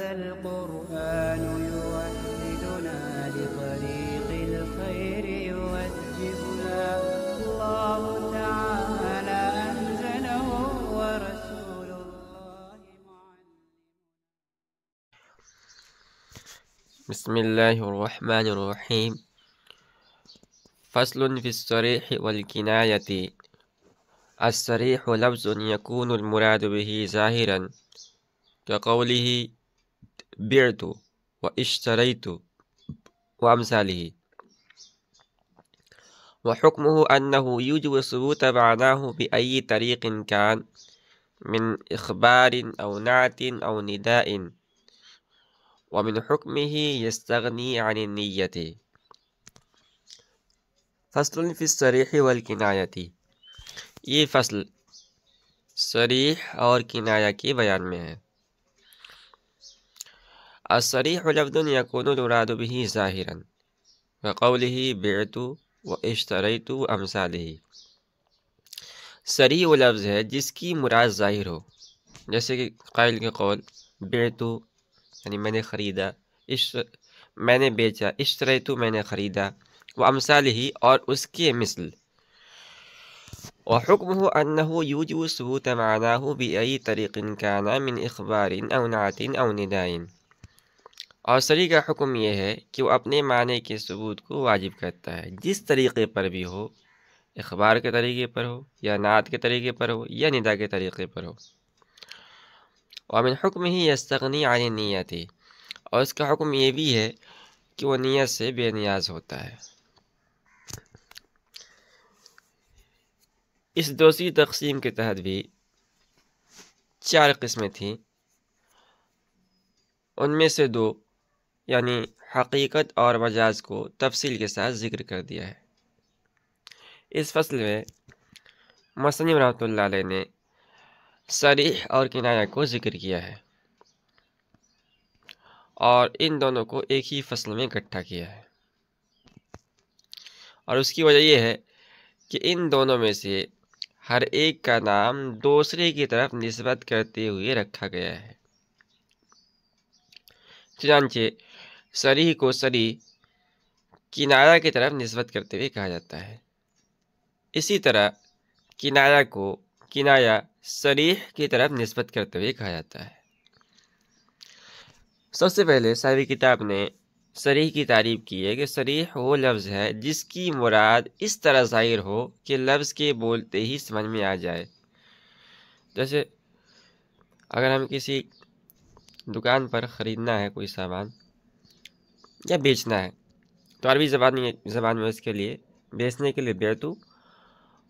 هذا القرآن يوحدنا لطريق الخير يوجهنا الله تعالى أنزله ورسول الله معلم. بسم الله الرحمن الرحيم. فصل في الصريح والكناية. الصريح لفظ يكون المراد به ظاهرا كقوله بعت واشتريت وأمثاله، وحكمه أنه يوجب ثبوت معناه بأي طريق كان من إخبار أو نعت أو نداء، ومن حكمه يستغني عن النية. فصل في الصریح والکنایۃ. یہ فصل صریح اور کنایہ کے بیان میں ہے. الصریح لفظ یکون المراد به ظاہرا وقوله بعت واشتریت وامثالہ. صریح وہ لفظ ہے جس کی مراد ظاہر ہو، جیسے کہ قائل کے قول بعت یعنی میں نے خریدا، میں نے بیچا، اشتریت میں نے خریدا، وامثالہ اور اس کے مثل. وحکمہ انہ یوجب ثبوت معناہ بأی طریق کان من اخبار او نعت او نداء. اور صریح کا حکم یہ ہے کہ وہ اپنے معنی کے ثبوت کو واجب کرتا ہے، جس طریقے پر بھی ہو، اخبار کے طریقے پر ہو یا نعت کے طریقے پر ہو یا ندا کے طریقے پر ہو. ومن حکمہ یستغنی عن النیت. اور اس کا حکم یہ بھی ہے کہ وہ نیت سے بے نیاز ہوتا ہے. اس دوسری تقسیم کے تحت بھی 4 قسمیں تھیں. ان میں سے 2 یعنی حقیقت اور مجاز کو تفصیل کے ساتھ ذکر کر دیا ہے. اس فصل میں مصنف رحمۃ اللہ علیہ نے صریح اور کنایہ کو ذکر کیا ہے اور ان دونوں کو ایک ہی فصل میں اکٹھا کیا ہے. اور اس کی وجہ یہ ہے کہ ان دونوں میں سے ہر ایک کا نام دوسرے کی طرف نسبت کرتے ہوئے رکھا گیا ہے. چنانچہ صریح کو صریح کنایہ کی طرف نسبت کرتے ہوئے کہا جاتا ہے. اسی طرح کنایہ کو کنایہ صریح کی طرف نسبت کرتے ہوئے کہا جاتا ہے. سب سے پہلے صاحب کتاب نے صریح کی تعریف کی ہے کہ صریح وہ لفظ ہے جس کی مراد اس طرح ظاہر ہو کہ لفظ کے بولتے ہی سمجھ میں آ جائے. جیسے اگر ہم کسی دکان پر خریدنا ہے کوئی سامان یا بیچنا ہے تو عربی زبان میں اس کے لیے بیچنے کے لیے بیعتو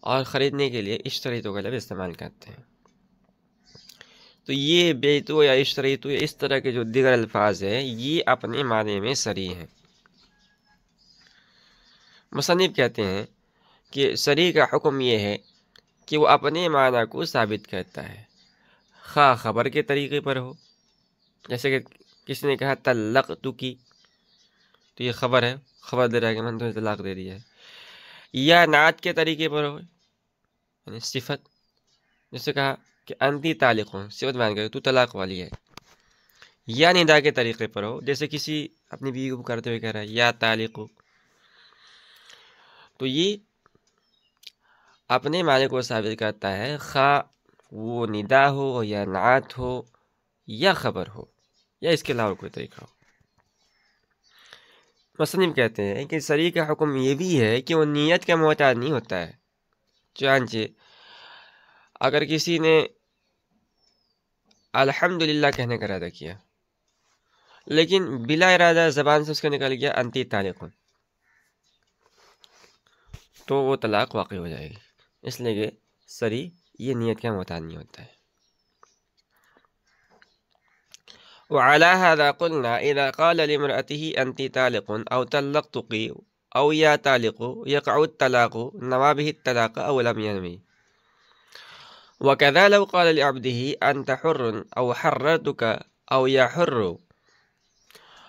اور خریدنے کے لیے اشتریتو کا لفظ استعمال کرتے ہیں. تو یہ بیعتو یا اشتریتو یا اس طرح کے جو دیگر الفاظ ہیں یہ اپنے معنی میں صریح ہیں. مصنف کہتے ہیں کہ صریح کا حکم یہ ہے کہ وہ اپنے معنی کو ثابت کرتا ہے، خواہ خبر کے طریقے پر ہو، جیسے کہ کسی نے کہا طلقتکی تو یہ خبر ہے، خبر دے رہا ہے کہ میں نے تمہیں طلاق دے دیا ہے. یا نعت کے طریقے پر ہو یعنی صفت، جیسے کہا کہ انتی طالقون، صفت بیان کر تو طلاق والی ہے. یا ندا کے طریقے پر ہو، جیسے کسی اپنی بیوی کو پکارتے ہوئے کہہ رہا ہے یا طالقو. تو یہ اپنے معنی کو ثابت کرتا ہے، خواہ وہ ندا ہو یا نعت ہو یا خبر ہو یا اس کے علاوہ کوئی طریقہ ہو. مصنف کہتے ہیں کہ صریح کا حکم یہ بھی ہے کہ وہ نیت کا محتاج نہیں ہوتا ہے. چنانچہ اگر کسی نے الحمدللہ کہنے کا ارادہ کیا لیکن بلا ارادہ زبان سے اس کا نکل گیا انتی طالقون تو وہ طلاق واقع ہو جائے گی، اس لیے کہ صریح یہ نیت کا محتاج نہیں ہوتا ہے. وعلى هذا قلنا إذا قال لامرأته أنت طالق أو طلقتك أو يا طالق يقع الطلاق نوى به الطلاق أو لم ينوي. وكذا لو قال لعبده أنت حر أو حررتك أو يا حر.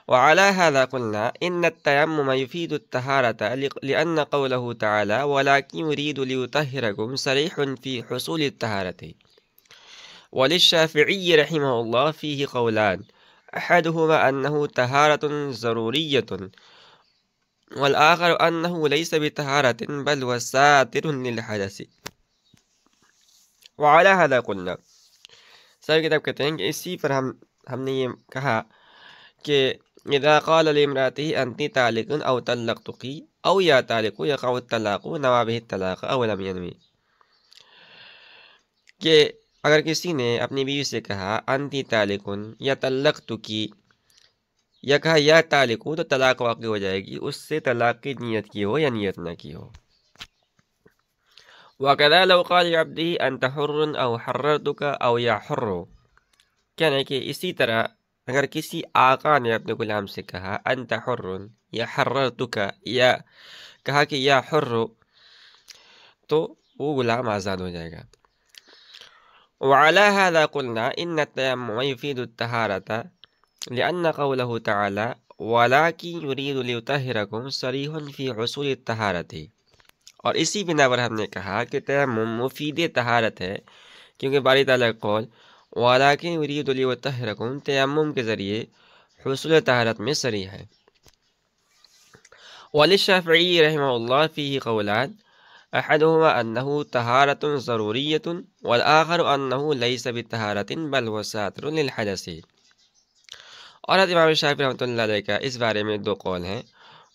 وعلى هذا قلنا إن التيمم يفيد الطهارة لأن قوله تعالى ولكن يريد ليطهركم صريح في حصول الطهارة. وللشافعي رحمه الله فيه قولان احدهما انه طہارۃ ضروریۃ والآخر انه ليس بطہارۃ بل هو ساتر للحدث وعلى هذا قلنا. صاحب کتاب کہتے ہیں کہ اسی پر ہم نے یہ کہا کہ اذا قال لامرأته انت طالق او طلقتك او یا طالق يقع الطلاق نوى به الطلاق او لم ينوي، کہ اگر کسی نے اپنی بیوی سے کہا انتی طالق یا طلقتک یا کہا یا طالق تو طلاق واقع ہو جائے گی، اس سے طلاق کی نیت کی ہو یا نیت نہ کی ہو. وَكَذَا لَوْ قَالَ لِعَبْدِهِ أَنْتَ حُرٌّ أَوْ حَرَّرْتُكَ أَوْ يَا حُرُّ، کہنا ہے کہ اسی طرح اگر کسی آقا نے اپنے غلام سے کہا انت حر یا حررتک یا کہا کہ یا حر، تو وہ غلام آزاد ہو جائے گا. وعلى هذا قلنا ان التيمم يفيد الطهارة لأن قوله تعالى ولكن يريد ليطهركم صریح في حصول الطهارة، اور اسی بنا پر ہم نے کہا کہ تیمم مفید طہارت ہے کیونکہ باری تعالیٰ کا قول وَلَٰكِنْ يُرِيدُ لِيُطَهِّرَكُمْ تیمم کے ذریعے حصول طہارت میں صریح ہے. وَلِلشَّافِعِيِّ رحمہ اللہ فِيهِ قولان احدهما انه طہارۃ ضروریۃ والآخر انه ليس بطہارۃ بل هو ساتر للحدث. اور امام شافعی رحمۃ اللہ علیہ کا اس بارے میں دو قول ہیں،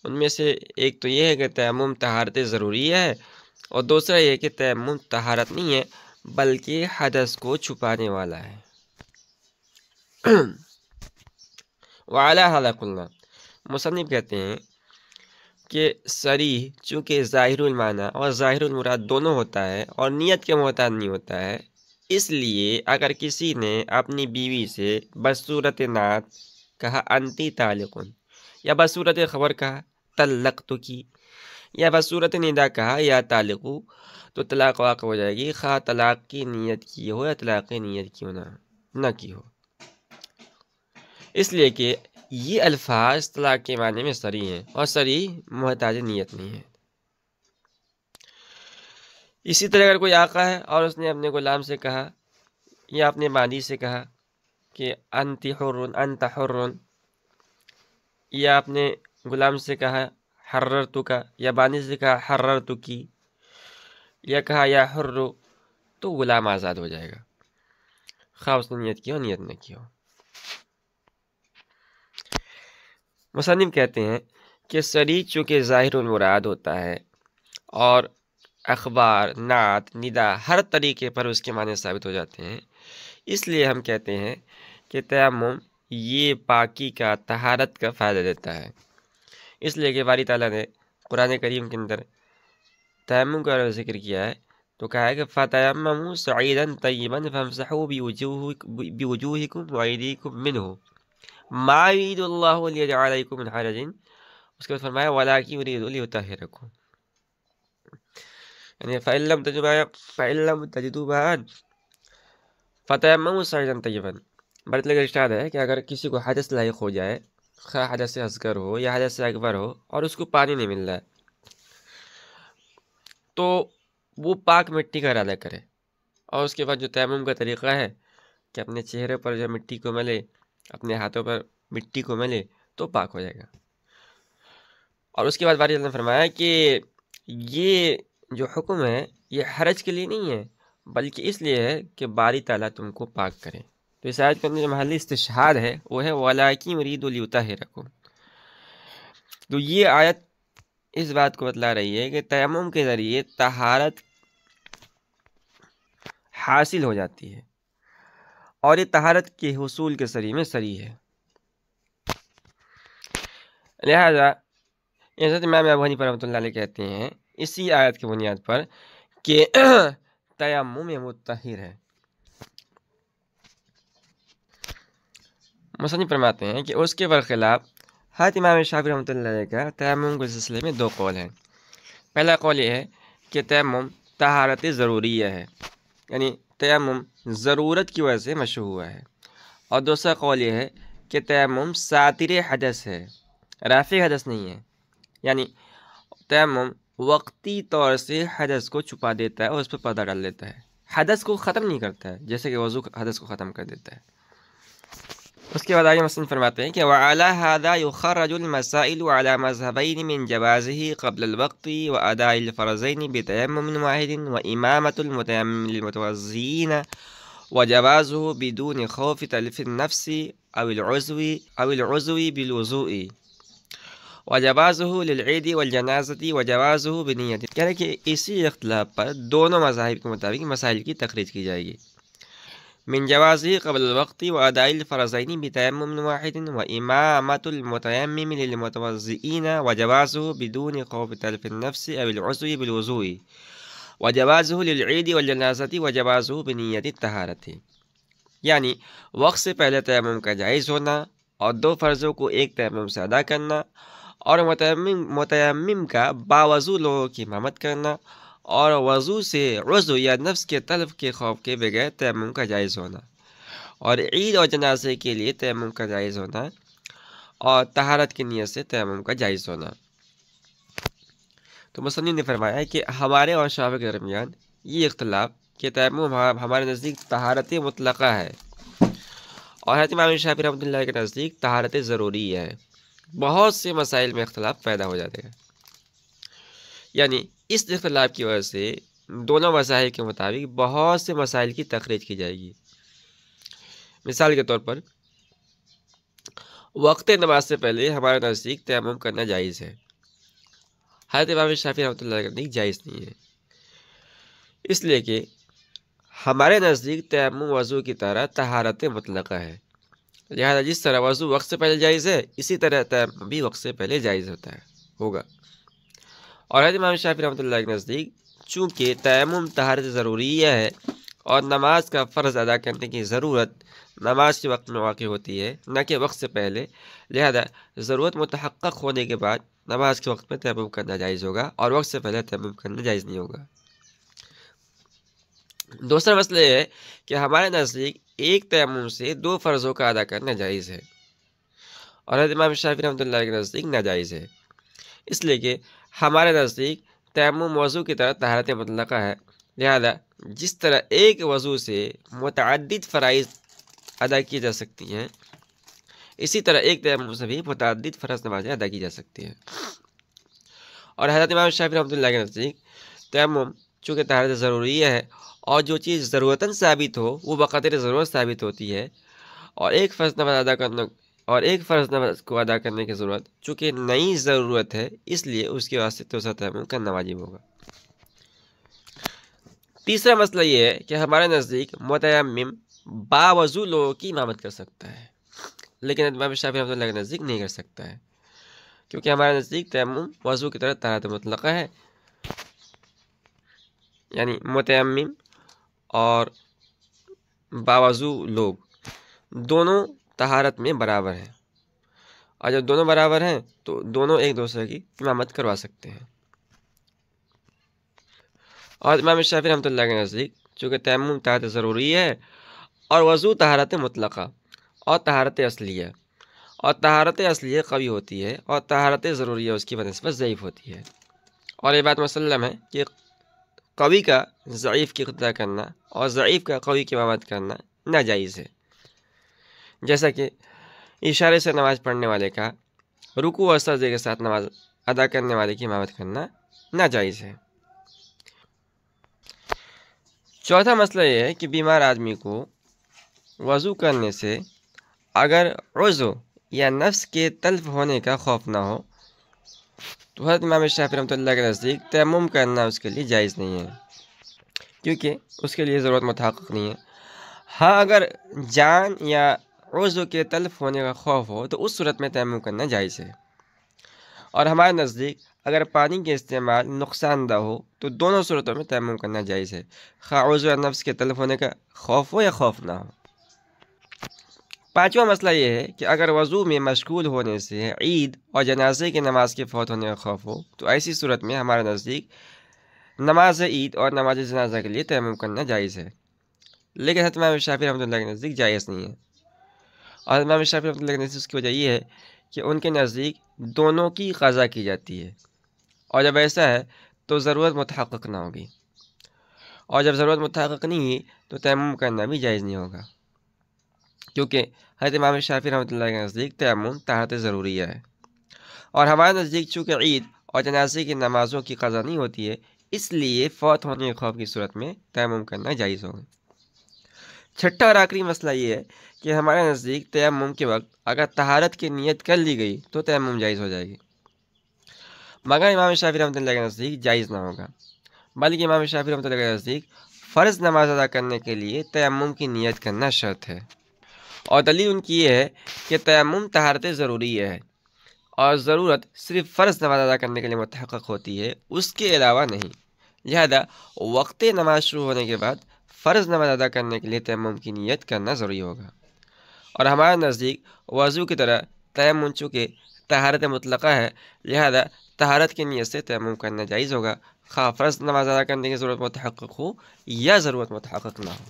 ان میں سے ایک تو یہ ہے کہ تیمم طہارت ضروری ہے، اور دوسرا یہ کہ تیمم طہارت نہیں ہے بلکہ حدث کو چھپانے والا ہے. وعلی ھذا قلنا، مصنف کہتے ہیں کہ صریح چونکہ ظاہر المعنی اور ظاہر المراد دونوں ہوتا ہے اور نیت کے محتاج نہیں ہوتا ہے، اس لیے اگر کسی نے اپنی بیوی سے بصورت نعت کہا انتی طالق یا بصورت خبر کہا طلقتکی یا بصورت ندا کہا یا طالق، تو طلاق واقع ہو جائے گی، خواہ طلاق کی نیت کی ہو یا طلاق کی نیت کی نہ کی ہو، اس لیے کہ یہ الفاظ طلاق کے معنی میں صریح ہیں اور صریح محتاج نیت نہیں ہے. اسی طرح اگر کوئی آقا ہے اور اس نے اپنے غلام سے کہا یا اپنے بانی سے کہا کہ انت حر انت حر، یا اپنے غلام سے کہا حررتک یا بانی سے کہا حررتکی یا کہا یا حر، تو غلام آزاد ہو جائے گا خواہ اس نے نیت کی ہو نیت نہ کی ہو. مصنف کہتے ہیں کہ صریح چونکہ ظاہر المراد ہوتا ہے اور اخبار نعت ندا ہر طریقے پر اس کے معنی ثابت ہو جاتے ہیں، اس لیے ہم کہتے ہیں کہ تیمم یہ پاکی کا طہارت کا فائدہ دیتا ہے. اس لیے کہ باری تعالیٰ نے قرآن کریم کے اندر تیمم کا ذکر کیا ہے تو کہا ہے کہ فَتَيَمَّمُوا صَعِيدًا طَيِّبًا فَامْسَحُوا بِوُجُوهِكُمْ وَأَيْدِيكُمْ مِنْهُ مَا يُرِيدُ اللَّهُ لِيَجْعَلَ عَلَيْكُم مِّنْ حَرَجٍ. اس کے بعد فرمایا وَلَٰكِن يُرِيدُ لِيُطَهِّرَكُم، یعنی فَإِن لَّمْ تَجِدُوا مَاءً فَتَيَمَّمُوا صَعِيدًا طَيِّبًا. بڑے لوگ ارشاد ہے کہ اگر کسی کو حدث لاحق ہو جائے، خواہ حدث اصغر ہو یا حدث اکبر ہو، اور اس کو پانی نہیں مل رہا ہے، تو وہ پاک مٹی کا ارادہ کرے، اور اس کے بعد جو تیمم کا طریقہ ہے کہ اپنے چہرے پر جو مٹی کو ملے، اپنے ہاتھوں پر مٹی کو ملے، تو پاک ہو جائے گا. اور اس کے بعد باری اللہ نے فرمایا کہ یہ جو حکم ہے یہ حرج کے لیے نہیں ہے بلکہ اس لیے ہے کہ باری تعالیٰ تم کو پاک کرے. تو اس آیت کے اندر جو محلی استشہاد ہے وہ ہے وَلَٰكِن يُرِيدُ لِيُطَهِّرَكُم. تو یہ آیت اس بات کو بتلا رہی ہے کہ تیمم کے ذریعے طہارت حاصل ہو جاتی ہے اور یہ طہارت کے حصول کے ذریعے میں صریح ہے. لہذا حضرت امام ابو حنیفہ رحمۃ اللہ علیہ کہتے ہیں اسی آیت کی بنیاد پر کہ تیمم مطہر ہے. مصنف فرماتے ہیں کہ اس کے برخلاف حضرت امام شافعی رحمۃ اللہ علیہ کا تیمم کے سلسلے میں دو قول ہیں. پہلا قول یہ ہے کہ تیمم طہارت ضروریہ ہے، یعنی تیمم ضرورت کی وجہ سے مشروع ہوا ہے، اور دوسرا قول یہ ہے کہ تیمم ساتر حدث ہے، رافع حدث نہیں ہے، یعنی تیمم وقتی طور سے حدث کو چھپا دیتا ہے اور اس پہ پردہ ڈال دیتا ہے، حدث کو ختم نہیں کرتا ہے جیسے کہ وضو حدث کو ختم کر دیتا ہے. اس کے بعد آگے مصنف فرماتے ہیں کہ وَعَلَى هَذَا يُخَرَّجُ الْمَسَائِلُ عَلَى مَذْهَبَيْنِ مِنْ جَوَازِهِ قَبْلَ الْوَقْتِ وَأَدَاءِ الْفَرْضَيْنِ بِتَيَمُّمٍ وَاحِدٍ وَإِمَامَةُ الْمُتَيَمِّمِ لِلْمُتَوَضِّئِينَ وَجَوَازُهُ بِدُونِ خَوْفِ تَلْفِ النَّفْسِ أو العُضْوِ بالوضوء وجوازه للعید والجنازة وجوازه بنیت، یعنی کہ اسی اختلاف پر دونوں مذاہب کے مطابق مسائل کی تخریج کی جائے گی۔ من جوازه قبل الوقت واداء الفرضین بتیمم واحد وامامۃ المتیمم للمتوضئین وجوازه بدون خوف تلف النفس او العضو بالوضوء وجوازه للعید والجنازة وجوازه بنیت الطہارۃ، یعنی وقت سے پہلے تیمم کا جائز ہونا اور دو فرضوں کو ایک تیمم سے ادا کرنا، اور متیمم کا باوضو لوگوں کی امامت کرنا، اور وضو سے عضو یا نفس کے تلف کے خوف کے بغیر تیمم کا جائز ہونا، اور عید اور جنازے کے لیے تیمم کا جائز ہونا، اور طہارت کی نیت سے تیمم کا جائز ہونا۔ تو مصنف نے فرمایا ہے کہ ہمارے اور شافعی کے درمیان یہ اختلاف کہ تیمم ہمارے نزدیک طہارت مطلقہ ہے، اور حضرت امام شافعی رحمۃ اللہ کے نزدیک طہارت ضروری ہے۔ بہت سے مسائل میں اختلاف پیدا ہو جاتے ہیں، یعنی اس اختلاف کی وجہ سے دونوں مذاہب کے مطابق بہت سے مسائل کی تخریج کی جائے گی۔ مثال کے طور پر وقت نماز سے پہلے ہمارے نزدیک تیمم کرنا جائز ہے، حضرت امام شافعی رحمۃ اللہ کے نزدیک جائز نہیں ہے، اس لیے کہ ہمارے نزدیک تیمم وضو کی طرح طہارت مطلقہ ہے، لہذا جس طرح وضو وقت سے پہلے جائز ہے اسی طرح تیمم بھی وقت سے پہلے جائز ہوگا۔ اور حضرت امام شافعی رحمۃ اللہ کے نزدیک چونکہ تیمم طہارت ضروریہ ہے اور نماز کا فرض ادا کرنے کی ضرورت نماز کے وقت میں واقع ہوتی ہے نہ کہ وقت سے پہلے، لہذا ضرورت متحقق ہونے کے بعد نماز کے وقت میں تیمم کرنا جائز ہوگا اور وقت سے پہلے تیمم کرنا جائز نہیں ہوگا۔ دوسرا مسئلہ یہ ہے کہ ہمارے نزدیک ایک تیمم سے دو فرضوں کا ادا کرنا جائز ہے، اور حضرت امام شافعی رحمۃ اللہ کے نزدیک ناجائز ہے، اس لیے کہ ہمارے نزدیک تیمم وضو کی طرح طہارت مطلقہ ہے، لہذا جس طرح ایک وضو سے متعدد فرائض ادا کی جا سکتی ہیں اسی طرح ایک تیمم سے بھی متعدد فرض نمازیں ادا کی جا سکتی ہیں۔ اور حضرت امام شافعی رحمۃ اللہ کے نزدیک تیمم چونکہ طہارت ضروریہ ہے اور جو چیز ضرورتاً ثابت ہو وہ بقدر ضرورت ثابت ہوتی ہے، اور ایک فرض نماز کو ادا کرنے کی ضرورت چونکہ نئی ضرورت ہے اس لیے اس کے واسطے دوسرا تیمم کرنا واجب ہوگا۔ تیسرا مسئلہ یہ ہے کہ ہمارے نزدیک متیمم باوضو لوگوں کی امامت کر سکتا ہے، لیکن امام شافعی رحمۃ اللہ کے نزدیک نہیں کر سکتا ہے، کیونکہ ہمارے نزدیک تیمم وضو کی طرح طہارت مطلقہ ہے، یعنی متیمم اور باوضو لوگ دونوں طہارت میں برابر ہیں، اور جب دونوں برابر ہیں تو دونوں ایک دوسرے کی امامت کروا سکتے ہیں۔ اور امام شافعی رحمۃ اللہ کے نزدیک چونکہ تیمم طہارت ضروری ہے اور وضو طہارت مطلقہ اور طہارت اصلیہ، اور طہارت اصلیہ قوی ہوتی ہے اور طہارت ضروریہ اس کی بنسبت ضعیف ہوتی ہے، اور یہ بات مسلم ہے کہ قوی کا ضعیف کی اقتداء کرنا اور ضعیف کا قوی کی امامت کرنا ناجائز ہے، جیسا کہ اشارے سے نماز پڑھنے والے کا رکوع اور سجدے کے ساتھ نماز ادا کرنے والے کی امامت کرنا ناجائز ہے۔ چوتھا مسئلہ یہ ہے کہ بیمار آدمی کو وضو کرنے سے اگر عضو یا نفس کے تلف ہونے کا خوف نہ ہو تو حضرت امام شافعی رحمۃ اللہ کے نزدیک تیمم کرنا اس کے لیے جائز نہیں ہے، کیونکہ اس کے لیے ضرورت متحقق نہیں ہے۔ ہاں اگر جان یا عضو کے تلف ہونے کا خوف ہو تو اس صورت میں تیمم کرنا جائز ہے، اور ہمارے نزدیک اگر پانی کے استعمال نقصان دہ ہو تو دونوں صورتوں میں تیمم کرنا جائز ہے، خواہ عضو یا نفس کے تلف ہونے کا خوف ہو یا خوف نہ ہو۔ پانچواں مسئلہ یہ ہے کہ اگر وضو میں مشغول ہونے سے عید اور جنازے کی نماز کے فوت ہونے کا خوف ہو تو ایسی صورت میں ہمارے نزدیک نماز عید اور نماز جنازہ کے لیے تیمم کرنا جائز ہے، لیکن حضرت امام شافعی رحمۃ اللہ کے نزدیک جائز نہیں ہے، اور امام شافعی رحمۃ اللہ کے نزدیک اس کی وجہ یہ ہے کہ ان کے نزدیک دونوں کی قضا کی جاتی ہے، اور جب ایسا ہے تو ضرورت متحقق نہ ہوگی، اور جب ضرورت متحقق نہیں ہوئی تو تیمم کرنا بھی جائز نہیں ہوگا۔ کیونکہ حضرت امام شافعی رحمۃ اللہ کے نزدیک تیمم طہارت ضروریہ ہے، اور ہمارے نزدیک چونکہ عید اور جنازے کی نمازوں کی قضا نہیں ہوتی ہے، اس لیے فوت ہونے کے خوف کی صورت میں تیمم کرنا جائز ہوگا۔ چھٹا اور آخری مسئلہ یہ ہے کہ ہمارے نزدیک تیمم کے وقت اگر طہارت کی نیت کر لی گئی تو تیمم جائز ہو جائے گی، مگر امام شافعی رحمۃ اللہ کے نزدیک جائز نہ ہوگا، بلکہ امام شافعی رحمۃ اللہ کے نزدیک فرض نماز ادا کرنے کے لیے تیمم کی نیت کرنا شرط ہے، اور دلیل ان کی یہ ہے کہ تیمم طہارت ضروری ہے، اور ضرورت صرف فرض نماز ادا کرنے کے لیے متحقق ہوتی ہے، اس کے علاوہ نہیں، لہذا وقت نماز شروع ہونے کے بعد فرض نماز ادا کرنے کے لیے تیمم کی نیت کرنا ضروری ہوگا۔ اور ہمارے نزدیک وضو کی طرح تیمم چونکہ طہارت مطلقہ ہے، لہذا طہارت کی نیت سے تیمم کرنا جائز ہوگا، خواہ فرض نماز ادا کرنے کی ضرورت متحقق ہو یا ضرورت متحقق نہ ہو۔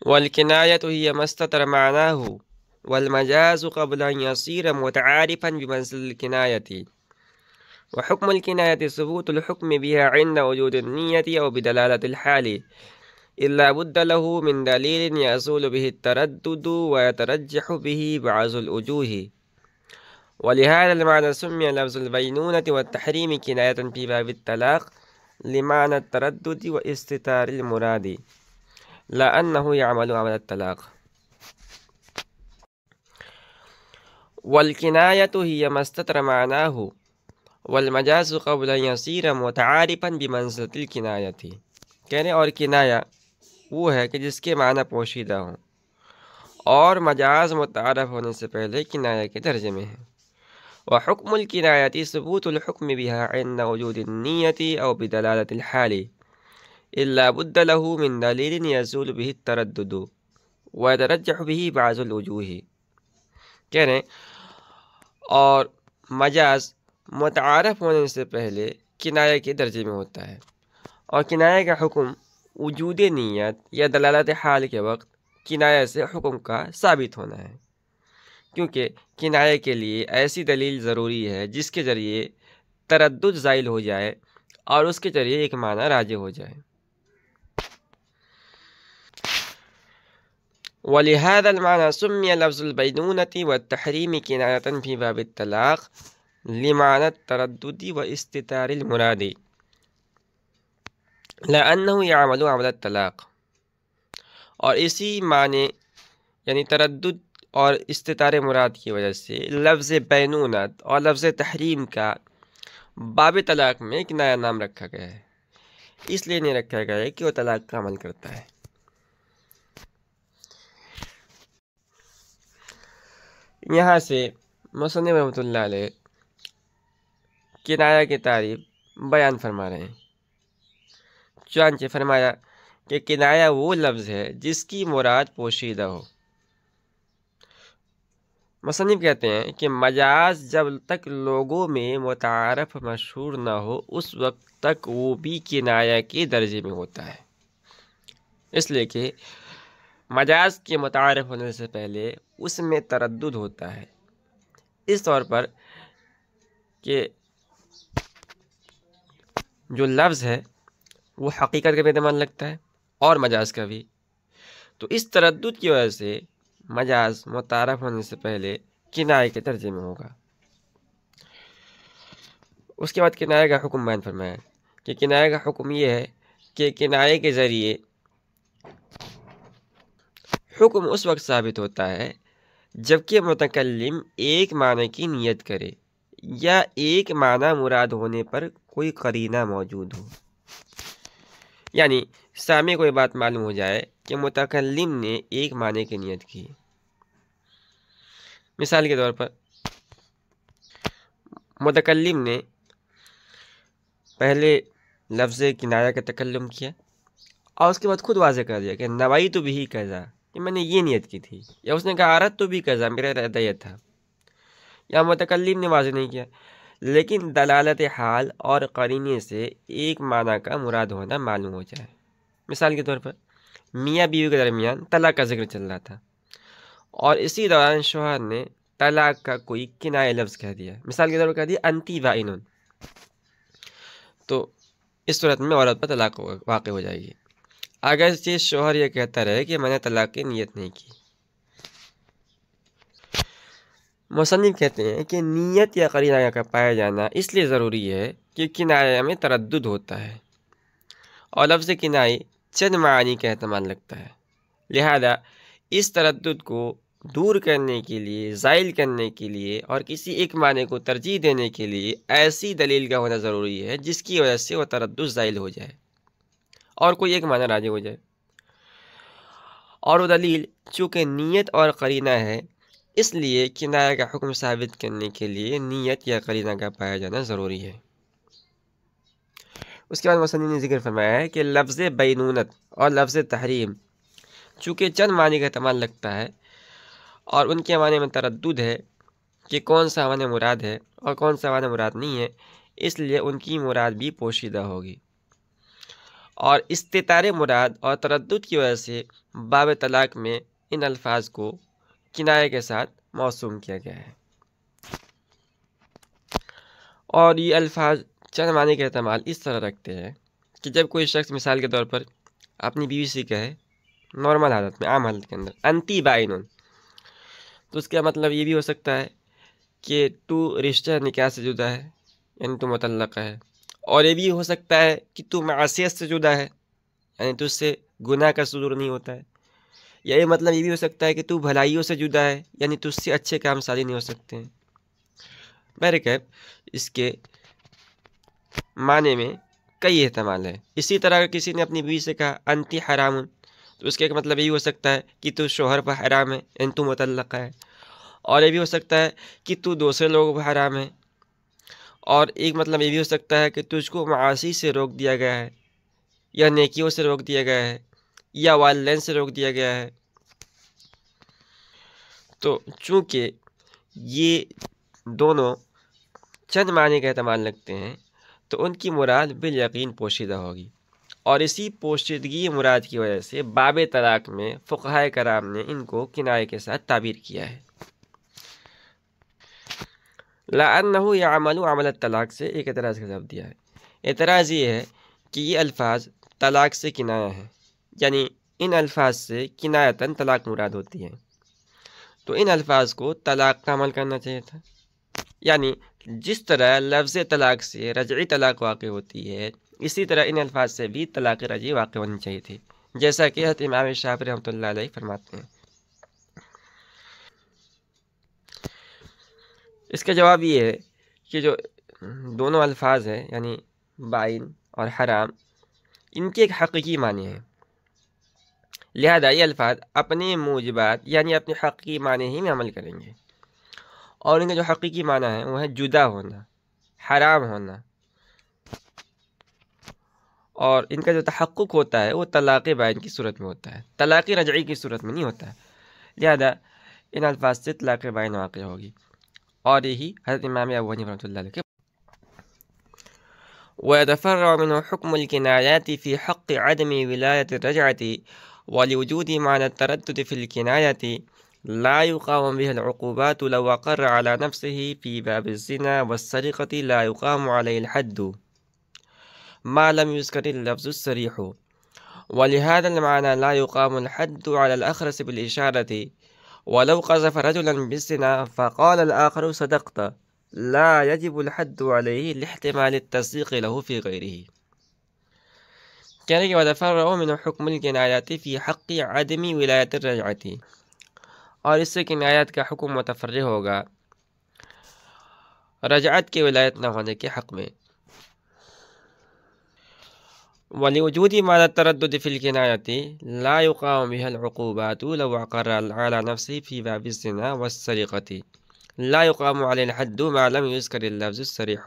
والکنایۃ ہی ما استتر معناہ والمجاز قبل ان يصير متعارفا بمنزل الکنایۃ، وحكم الكناية ثبوت الحكم بها عند وجود النية أو بدلالة الحال، إلا بد له من دليل يزول به التردد ويترجح به بعض الوجوه، ولهذا المعنى سمي لفظ البينونة والتحريم كناية في باب الطلاق لمعنى التردد واستتار المراد، لا أنه يعمل عمل الطلاق۔ والکنایۃ هي ما استتر معناه والمجاز قبل ان يصير متعارفا بمنزلة الکنایۃ، کہنے اور کنایا وہ ہے کہ جس کے معنی پوشیدہ ہوں اور مجاز متعارف ہونے سے پہلے کنایا کے درجے میں ہے۔ وحکم الکنایۃ ثبوت الحکم بها عند وجود النیۃ او بدلالة الحال، الا بد له من دلیل یزول به التردد ويترجح به بعض الوجوه، کہنے اور مجاز متعارف ہونے سے پہلے کنایہ کے درجے میں ہوتا ہے، اور کنایہ کا حکم وجود نیت یا دلالت حال کے وقت کنایہ سے حکم کا ثابت ہونا ہے، کیونکہ کنایہ کے لیے ایسی دلیل ضروری ہے جس کے ذریعے تردد زائل ہو جائے اور اس کے ذریعے ایک معنی راجع ہو جائے۔ ولهذا المعنى سمي لفظ البينونة والتحريم كناية في باب الطلاق لمعنى التردد واستتار المراد، لأنه يعمل عمل الطلاق، اور اسی معنی یعنی تردد اور استتار مراد کی وجہ سے لفظ بینونت اور لفظ تحریم کا باب طلاق میں کنایا نام رکھا گیا ہے، اس لیے نہیں رکھا گیا ہے کہ وہ طلاق کا عمل کرتا ہے۔ یہاں سے مصنف رحمۃ اللہ علیہ کنایا کی تعریف بیان فرما رہے ہیں، چنانچہ فرمایا کہ کنایا وہ لفظ ہے جس کی مراد پوشیدہ ہو۔ مصنف کہتے ہیں کہ مجاز جب تک لوگوں میں متعارف مشہور نہ ہو اس وقت تک وہ بھی کنایا کے درجے میں ہوتا ہے، اس لیے کہ مجاز کے متعارف ہونے سے پہلے اس میں تردد ہوتا ہے، اس طور پر کہ جو لفظ ہے وہ حقیقت کا بھی احتمال لگتا ہے اور مجاز کا بھی، تو اس تردد کی وجہ سے مجاز متعارف ہونے سے پہلے کنایہ کے درجے میں ہوگا۔ اس کے بعد کنایہ کا حکم بیان فرمایا کہ کنایہ کا حکم یہ ہے کہ کنایہ کے ذریعے حکم اس وقت ثابت ہوتا ہے جبکہ متکلم ایک معنی کی نیت کرے یا ایک معنی مراد ہونے پر کوئی قرینہ موجود ہو، یعنی سامع کو یہ بات معلوم ہو جائے کہ متکلم نے ایک معنی کی نیت کی۔ مثال کے طور پر متکلم نے پہلے لفظ کنایہ کا تکلم کیا اور اس کے بعد خود واضح کر دیا کہ نویت بھی کذا، کہ میں نے یہ نیت کی تھی، یا اس نے کہا اردت بھی کذا، میرا ارادہ یہ تھا، یا متکلم نے واضح نہیں کیا لیکن دلالت حال اور قرینے سے ایک معنی کا مراد ہونا معلوم ہو جائے۔ مثال کے طور پر میاں بیوی کے درمیان طلاق کا ذکر چل رہا تھا اور اسی دوران شوہر نے طلاق کا کوئی کنایہ لفظ کہہ دیا، مثال کے طور پر کہہ دیا انتی بائنن، تو اس صورت میں عورت پر طلاق واقع ہو جائے گی۔ اگرچہ شوہر یہ کہتا رہے کہ میں نے طلاق کی نیت نہیں کی۔ مصنف کہتے ہیں کہ نیت یا قرینہ کا پایا جانا اس لیے ضروری ہے کہ کنایہ میں تردد ہوتا ہے اور لفظ کنائی چند معانی کا احتمال رکھتا ہے، لہذا اس تردد کو دور کرنے کے لیے، زائل کرنے کے لیے اور کسی ایک معنی کو ترجیح دینے کے لیے ایسی دلیل کا ہونا ضروری ہے جس کی وجہ سے وہ تردد زائل ہو جائے اور کوئی ایک معنی راجع ہو جائے، اور وہ دلیل چونکہ نیت اور قرینہ ہے، اس لیے کنایہ کا حکم ثابت کرنے کے لیے نیت یا قرینہ کا پایا جانا ضروری ہے۔ اس کے بعد مصنف نے ذکر فرمایا ہے کہ لفظ بینونت اور لفظ تحریم چونکہ چند معنی کا احتمال رکھتا ہے اور ان کے معنی میں تردد ہے کہ کون سا معنی مراد ہے اور کون سا معنی مراد نہیں ہے، اس لیے ان کی مراد بھی پوشیدہ ہوگی، اور استتار مراد اور تردد کی وجہ سے باب طلاق میں ان الفاظ کو کنایہ کے ساتھ موسوم کیا گیا ہے۔ اور یہ الفاظ چند معنی کا احتمال اس طرح رکھتے ہیں کہ جب کوئی شخص مثال کے طور پر اپنی بیوی سے کہے نارمل حالت میں، عام حالت کے اندر، انتی بائنون، تو اس کا مطلب یہ بھی ہو سکتا ہے کہ تو رشتہ نکاح سے جدا ہے، یعنی تو مطلقہ ہے، اور یہ بھی ہو سکتا ہے کہ تو معصیت سے جدا ہے، یعنی تجھ سے گناہ کا صدور نہیں ہوتا ہے، یا یہ مطلب یہ بھی ہو سکتا ہے کہ تو بھلائیوں سے جدا ہے، یعنی تجھ سے اچھے کام سازی نہیں ہو سکتے ہیں۔ بہرکیف اس کے معنی میں کئی احتمال ہیں۔ اسی طرح اگر کسی نے اپنی بیوی سے کہا انتی حرام، تو اس کا ایک مطلب یہ ہو سکتا ہے کہ تو شوہر پر حرام ہے، یعنی تو مطلقہ ہے، اور یہ بھی ہو سکتا ہے کہ تو دوسرے لوگوں پر حرام ہے، اور ایک مطلب یہ بھی ہو سکتا ہے کہ تجھ کو معاصی سے روک دیا گیا ہے، یا نیکیوں سے روک دیا گیا ہے، یا والدین سے روک دیا گیا ہے۔ تو چونکہ یہ دونوں چند معنی کا احتمال رکھتے ہیں تو ان کی مراد بالیقین پوشیدہ ہوگی، اور اسی پوشیدگی مراد کی وجہ سے باب طلاق میں فقہائے کرام نے ان کو کنایہ کے ساتھ تعبیر کیا ہے۔ لأنه يعمل عمل الطلاق سے ایک اعتراض کا جواب دیا ہے۔ اعتراض یہ ہے کہ یہ الفاظ طلاق سے کنایہ ہیں، یعنی ان الفاظ سے کنایتاً طلاق مراد ہوتی ہے، تو ان الفاظ کو طلاق کا عمل کرنا چاہیے تھا، یعنی جس طرح لفظ طلاق سے رجعی طلاق واقع ہوتی ہے، اسی طرح ان الفاظ سے بھی طلاق رجعی واقع ہونی چاہیے تھی، جیسا کہ حضرت امام شافعی رحمۃ اللہ علیہ فرماتے ہیں۔ اس کا جواب یہ ہے کہ جو دونوں الفاظ ہیں، یعنی بائن اور حرام، ان کے ایک حقیقی معنی ہیں، لہذا یہ الفاظ اپنے موجبات یعنی اپنے حقیقی معنی ہی میں عمل کریں گے، اور ان کا جو حقیقی معنی ہے وہ ہے جدا ہونا، حرام ہونا، اور ان کا جو تحقق ہوتا ہے وہ طلاق بائن کی صورت میں ہوتا ہے، طلاق رجعی کی صورت میں نہیں ہوتا ہے، لہذا ان الفاظ سے طلاق بائن واقع ہوگی، اور یہی حضرت امام ابو حنیفہ رحمۃ اللہ علیہ کے وَيَتَفَرَّعُ مِنْهُ حُكْمُ الْكِنَايَاتِ فِي حَقِّ عَدْمِ وِلَايَةِ الرَّجْعَةِ وَلِوُجُودِ مَعْنَى التَّرَدُّدِ فِي الْكِنَايَةِ لَا يُقَامُ بِهِ الْعُقُوبَاتُ لَوْ أَقَرَّ عَلَى نَفْسِهِ فِي بَابِ الزِّنَا وَالسَّرِقَةِ لَا يُقَامُ عَلَيْهِ الْحَدُّ مَا لَمْ يُذْكَرِ اللَّفْظُ الصَّرِيحُ وَلِهَذَا الْمَعْنَى لَا يُقَامُ الْحَدُّ عَلَى الْأَخْرَسِ بِالْإِشَارَةِ وَلَوْ قَذَفَ رَجُلًا بِالزِّنَا فَقَالَ الْآخَرُ صَدَقْتَ لا يجب الحد عليه لاحتمال التصديق له في غيره۔ کہنے کے بعد وَيَتَفَرَّعُ مِنْهُ حُكْمُ الْكِنَايَاتِ فِي حَقِّ عَدْمِ وِلَايَةِ الرَّجْعَةِ، اور اس سے کنایات کا حکم متفرع ہوگا رجعت کے ولایت نہ ہونے کے حق میں۔ وَلِوُجُودِ مَعْنَى التَّرَدُّدِ فِي الْكِنَايَةِ لَا يُقَامُ بِهَا الْعُقُوبَاتُ لَوْ أَقَرَّ عَلَى نَفْسِهِ فِي بَابِ الزِّنَا وَالسَّرِقَةِ لا يقام علیہ الحد ما لم یذکر اللفظ الصریح،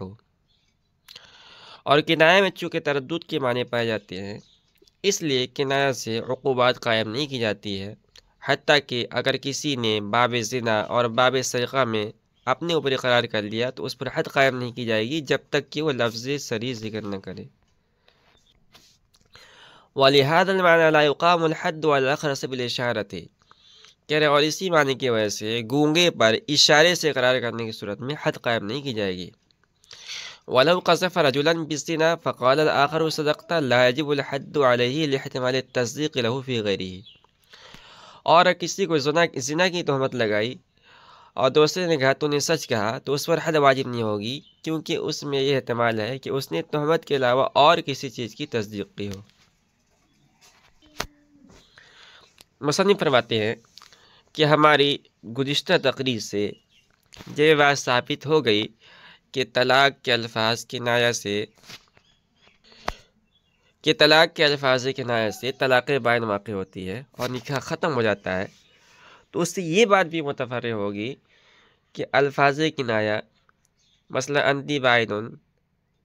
اور کنایہ میں چونکہ تردد کے معنی پائے جاتے ہیں، اس لیے کنایہ سے عقوبات قائم نہیں کی جاتی ہے، حتیٰ کہ اگر کسی نے باب زنا اور باب سرقہ میں اپنے اوپر اقرار کر لیا تو اس پر حد قائم نہیں کی جائے گی جب تک کہ وہ لفظ صریح ذکر نہ کرے۔ وَلِهَذَا الْمَعْنَى لَا يُقَامُ الْحَدُّ عَلَى الْأَخْرَسِ بِالْإِشَارَةِ، کہہ رہے اور اسی معنی کی وجہ سے گونگے پر اشارے سے اقرار کرنے کی صورت میں حد قائم نہیں کی جائے گی۔ وَلَوْ قَذَفَ رَجُلًا بِالزِّنَا فَقَالَ الْآخَرُ صَدَقْتَ لَا يَجِبُ الْحَدُّ عَلَيْهِ لِاحْتِمَالِ التَّصْدِيقِ لَهُ فِي غَيْرِهِ۔ اور کسی کو زنا کی تہمت لگائی اور دوسرے نے کہا تو نے سچ کہا تو اس پر حد واجب نہیں ہوگی، کیونکہ اس میں یہ احتمال ہے کہ اس نے تہمت کے علاوہ اور کسی چیز کی تصدیق کی ہو۔ مصنف فرماتے ہیں کہ ہماری گزشتہ تقریر سے یہ بات ثابت ہو گئی کہ طلاق کے الفاظ کنایہ سے طلاق بائن واقع ہوتی ہے اور نکاح ختم ہو جاتا ہے، تو اس سے یہ بات بھی متفرع ہوگی کہ الفاظ کنایہ مثلا انتی بائن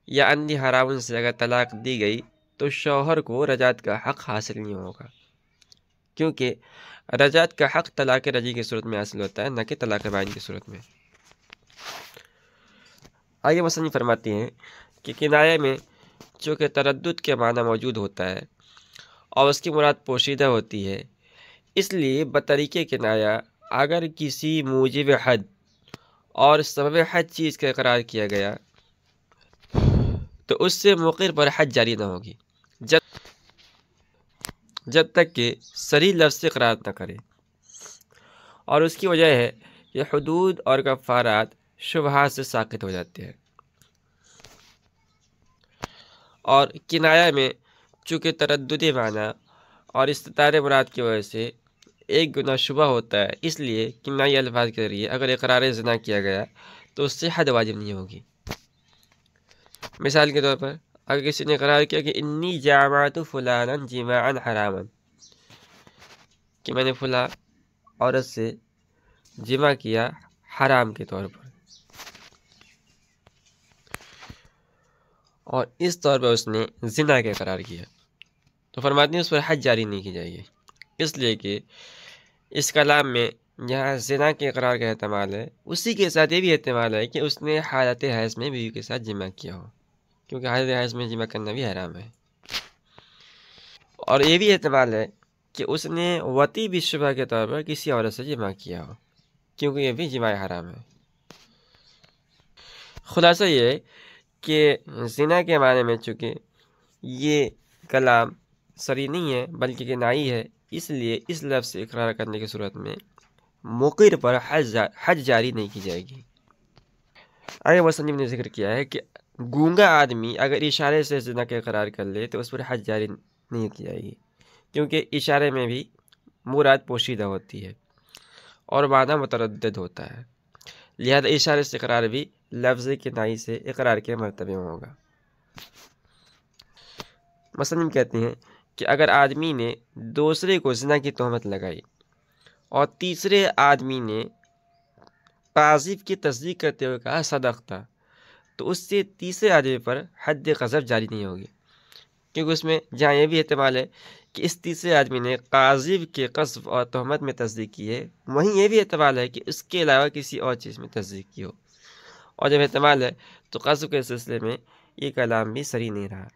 یا انتی حرام سے اگر طلاق دی گئی تو شوہر کو رجعت کا حق حاصل نہیں ہوگا، کیونکہ رجعت کا حق طلاق رجعی کی صورت میں حاصل ہوتا ہے، نہ کہ طلاق بائن کی صورت میں۔ آگے مصنف فرماتے ہیں کہ کنایہ میں چونکہ تردد کے معنی موجود ہوتا ہے اور اس کی مراد پوشیدہ ہوتی ہے، اس لیے بطریق کنایہ اگر کسی موجب حد اور سبب حد چیز کا اقرار کیا گیا تو اس سے مقر پر حد جاری نہ ہوگی جب تک کہ صریح لفظ سے اقرار نہ کرے، اور اس کی وجہ ہے کہ حدود اور کفارات شبہات سے ساقط ہو جاتے ہیں۔ اور کنایہ میں چونکہ تردد معنی اور استطار مراد کی وجہ سے ایک گناہ شبہ ہوتا ہے، اس لیے کنائی الفاظ کے ذریعے اگر اقرار زنا کیا گیا تو اس سے حد واجب نہیں ہوگی۔ مثال کے طور پر اگر کسی نے اقرار کیا کہ انی جامعت فلانا جماعا حراما، کہ میں نے فلاں عورت سے جمع کیا حرام کے طور پر، اور اس طور پر اس نے زنا کا اقرار کیا، تو فرماتے ہیں اس پر حد جاری نہیں کی جائے گی، اس لیے کہ اس کلام میں جہاں زنا کے اقرار کا احتمال ہے، اسی کے ساتھ یہ بھی احتمال ہے کہ اس نے حالت حیض میں بیوی کے ساتھ جمع کیا ہو، کیونکہ حالت حیض میں جمع کرنا بھی حرام ہے۔ اور یہ بھی احتمال ہے کہ اس نے وطی بالشبہ کے طور پر کسی عورت سے جمع کیا ہو، کیونکہ یہ بھی جماع حرام ہے۔ خلاصہ یہ ہے کہ زنا کے معنی میں چونکہ یہ کلام صریح نہیں ہے بلکہ کنائی ہے، اس لیے اس لفظ سے اقرار کرنے کی صورت میں مقر پر حد جاری نہیں کی جائے گی۔ آگے مصنف نے ذکر کیا ہے کہ گونگا آدمی اگر اشارے سے زنا کا اقرار کر لے تو اس پر حد جاری نہیں کی جائے گی، کیونکہ اشارے میں بھی مراد پوشیدہ ہوتی ہے اور معنی متردد ہوتا ہے، لہذا اشارے سے اقرار بھی لفظ کنائی سے اقرار کے مرتبے میں ہوگا۔ مثلاً کہتے ہیں کہ اگر آدمی نے دوسرے کو زنا کی تہمت لگائی اور تیسرے آدمی نے قاذف کی تصدیق کرتے ہوئے کہا صدقت، تو اس سے تیسرے آدمی پر حد قذف جاری نہیں ہوگی، کیونکہ اس میں جہاں یہ بھی احتمال ہے کہ اس تیسرے آدمی نے قاذف کے قذف اور تہمت میں تصدیق کی ہے، وہیں یہ بھی احتمال ہے کہ اس کے علاوہ کسی اور چیز میں تصدیق کی ہو، اور جب احتمال ہے تو قذف کے سلسلے میں یہ کلام بھی صریح نہیں رہا۔